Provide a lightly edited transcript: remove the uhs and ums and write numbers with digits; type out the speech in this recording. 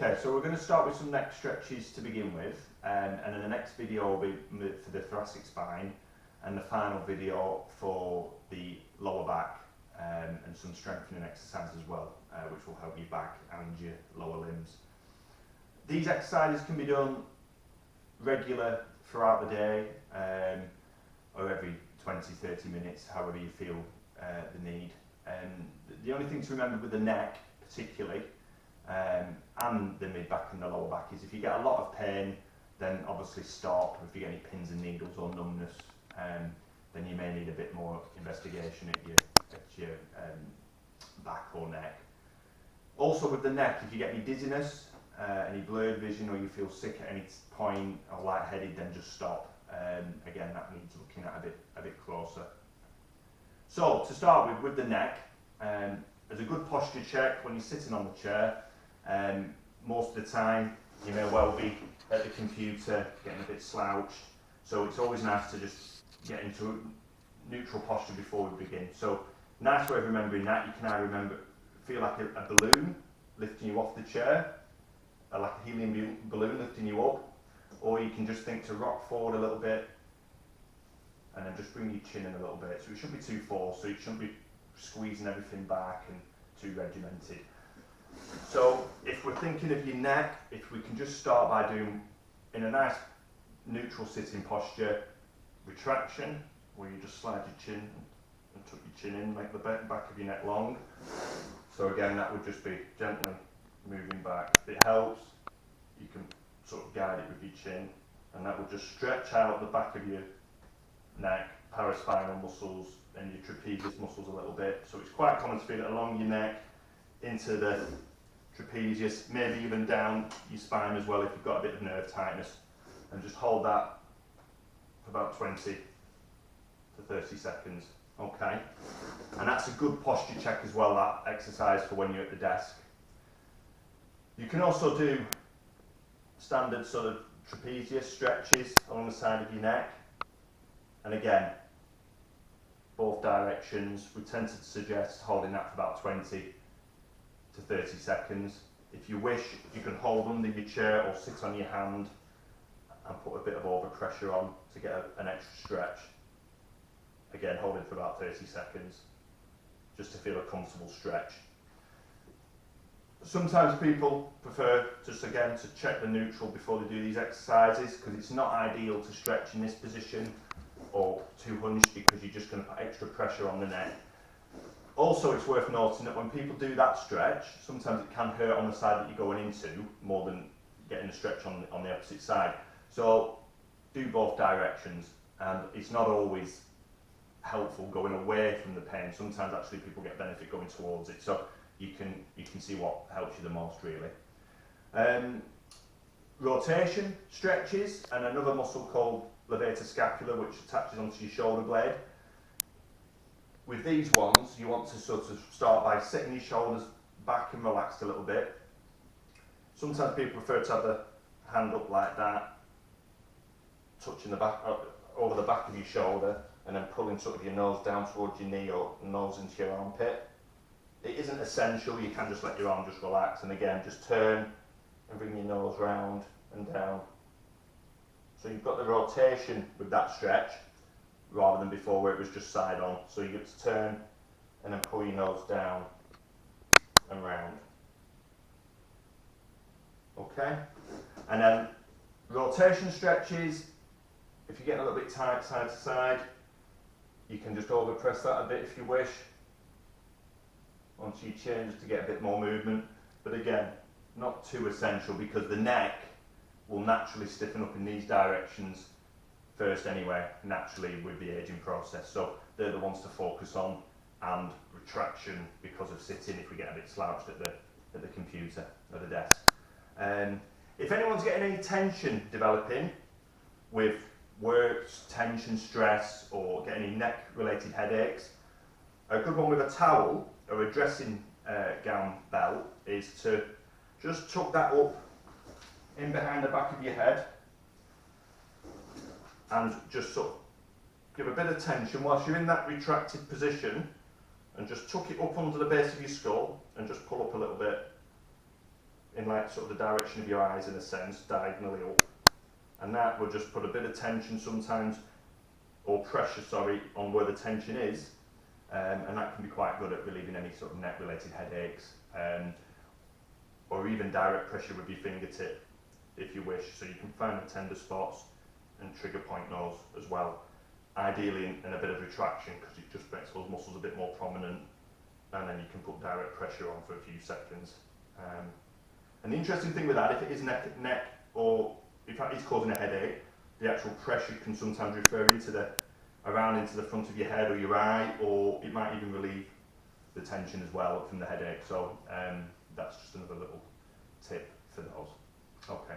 Okay, so we're going to start with some neck stretches to begin with, and then the next video will be for the thoracic spine, and the final video for the lower back, and some strengthening exercises as well, which will help your back and your lower limbs. These exercises can be done regular throughout the day, or every 20-30 minutes, however you feel the need. The only thing to remember with the neck particularly, and the mid-back and the lower back, is if you get a lot of pain, then obviously stop. If you get any pins and needles or numbness, then you may need a bit more investigation at your back or neck. Also with the neck, if you get any dizziness, any blurred vision, or you feel sick at any point or lightheaded, then just stop. Again, that needs looking at a bit closer. So to start with the neck, there's a good posture check when you're sitting on the chair. Most of the time you may well be at the computer getting a bit slouched, so it's always nice to just get into a neutral posture before we begin. So nice way of remembering that, you can either feel like a balloon lifting you off the chair, like a helium balloon lifting you up, or you can just think to rock forward a little bit and then just bring your chin in a little bit. So it shouldn't be too forced, so it shouldn't be squeezing everything back and too regimented. So if we're thinking of your neck, if we can just start by doing, in a nice neutral sitting posture, retraction, where you just slide your chin and tuck your chin in, make the back of your neck long. So again, that would just be gently moving back. If it helps, you can sort of guide it with your chin, and that will just stretch out the back of your neck, paraspinal muscles, and your trapezius muscles a little bit. So it's quite common to feel it along your neck, into the trapezius, maybe even down your spine as well if you've got a bit of nerve tightness. And just hold that for about 20 to 30 seconds. Okay, and that's a good posture check as well, that exercise, for when you're at the desk. You can also do standard sort of trapezius stretches along the side of your neck, and again, both directions. We tend to suggest holding that for about 20 to 30 seconds. If you wish, you can hold under your chair or sit on your hand and put a bit of overpressure on to get an extra stretch. Again, hold it for about 30 seconds, just to feel a comfortable stretch. Sometimes people prefer just again to check the neutral before they do these exercises, because it's not ideal to stretch in this position or too hunched, because you're just going to put extra pressure on the neck. Also, it's worth noting that when people do that stretch, sometimes it can hurt on the side that you're going into more than getting a stretch on the opposite side. So do both directions, and it's not always helpful going away from the pain. Sometimes actually people get benefit going towards it, so you can see what helps you the most, really. Rotation stretches, and another muscle called levator scapula, which attaches onto your shoulder blade. With these ones, you want to sort of start by setting your shoulders back and relaxed a little bit. Sometimes people prefer to have the hand up like that, touching the back, over the back of your shoulder, and then pulling sort of your nose down towards your knee or nose into your armpit. It isn't essential, you can just let your arm just relax, and again, just turn and bring your nose round and down. So you've got the rotation with that stretch, rather than before where it was just side on. So you get to turn and then pull your nose down and round. Okay? And then rotation stretches, if you're getting a little bit tight side to side, you can just overpress that a bit if you wish onto your chin, just to get a bit more movement. But again, not too essential, because the neck will naturally stiffen up in these directions first anyway, naturally, with the aging process. So they're the ones to focus on, and retraction because of sitting if we get a bit slouched at the computer or the desk. If anyone's getting any tension developing with work, tension, stress, or getting any neck related headaches, a good one with a towel or a dressing gown belt is to just tuck that up in behind the back of your head, and just sort of give a bit of tension whilst you're in that retracted position, and just tuck it up under the base of your skull and just pull up a little bit in like sort of the direction of your eyes in a sense, diagonally up. And that will just put a bit of tension sometimes, or pressure, sorry, on where the tension is. And that can be quite good at relieving any sort of neck related headaches, or even direct pressure with your fingertip if you wish. So you can find the tender spots and trigger point those as well. Ideally in a bit of retraction, because it just makes those muscles a bit more prominent, and then you can put direct pressure on for a few seconds. And the interesting thing with that, if it is neck or if that is causing a headache, the actual pressure can sometimes refer around into the front of your head or your eye, or it might even relieve the tension as well from the headache. So that's just another little tip for those. Okay.